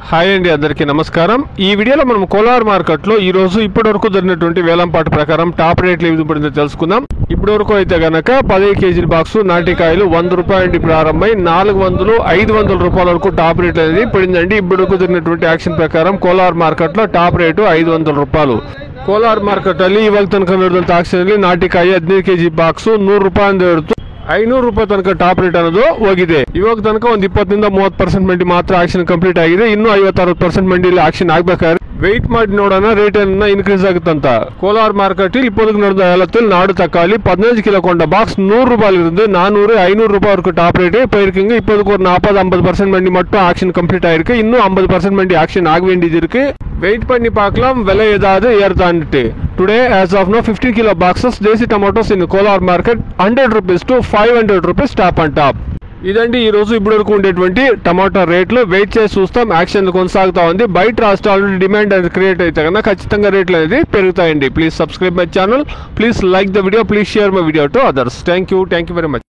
Hi అండి, అందరికీ నమస్కారం. ఈ వీడియోలో మనం కోలార్ మార్కెట్లో ఈ రోజు ఇప్పటివరకు జరిగినటువంటి వేలంపాట ప్రకారం టాప్ రేట్లు ఏవి పడిందో తెలుసుకుందాం. ఇప్పటివరకు అయితే గనక 10 కేజీల బాక్స్ నాటికాయలు 100 రూపాయల నుండి ప్రారంభమై 400, 500 రూపాయల వరకు టాప్ రేట్ అనేది పడిందండి. ఇప్పటివరకు జరిగినటువంటి యాక్షన్ ప్రకారం కోలార్ మార్కెట్లో టాప్ ರೇಟು 500 ರೂಪಾಯಿ. ಕೋಲಾರ ಮಾರ್ಕೆಟ್ ಅಲ್ಲಿ ಇವಾಗ ತನಕ ನಡೆದಂತ ಆಕ್ಷನ್ ಅಲ್ಲಿ ನಾಟಿಕಾಯಿ 15 ಕೆಜಿ ಬಾಕ್ಸ್ 100 ರೂಪಾಯಿ 500 ರೂಪಾಯಿ ತನಕ ಟಾಪ್ ರೇಟ್ ಅನ್ನೋದು ಹೋಗಿದೆ. ಇವಾಗ ತನಕ ಒಂದು 20 ರಿಂದ 30% ಮಂಡಿ ಮಾತ್ರ ಆಕ್ಷನ್ ಕಂಪ್ಲೀಟ್ ಆಗಿದೆ. ಇನ್ನು 50-60% ಮಂಡಿಯಲ್ಲಿ ಆಕ್ಷನ್ ಆಗಬೇಕಾದ್ರೆ వెయిట్ ಮಾಡಿ ನೋಡೋಣ ರೇಟ್ ಅನ್ನ ಇನ್ಕ್ರೀಸ್ ಆಗುತ್ತಂತ. ಕೋಲಾರ ಮಾರ್ಕೆಟ್ இப்போதைக்கு நடந்த ஏலத்தில் நாடு தக்காளி 15 கிலோ கொண்ட பாக்ஸ் 100 ரூபாயில இருந்து 400, 500 ரூபாய் வரைக்கும் டாப் ரேட் போயிருக்குங்க. இப்போதைக்கு ஒரு 40-50% மண்டி மட்டும் ஆக்ஷன் கம்ப்ளீட் ஆயிருக்கு. இன்னும் 50% மண்டி ஆக்ஷன் ஆக வேண்டியது இருக்கு. வெயிட் பண்ணி பார்க்கலாம் விலை ஏதாவது ஏறுதான்ட்டு. Today as of now 50 kilo boxes desi tomatoes in Kolar market 100 rupees to 500 rupees top and top. ఇదండి ఈ రోజు ఇప్పటివరకు ఉండేటువంటి టమాటా రేట్లు. వెయిట్ చేసి చూస్తాం, యాక్షన్ కొనసాగుతా ఉంది. బయట రాష్ట్రాల డిమాండ్ అనేది క్రియేట్ అయితే కన్నా ఖచ్చితంగా రేట్లు అనేది పెరుగుతాయండి. Please subscribe my channel, please like the video, please share my video to others. Thank you very much.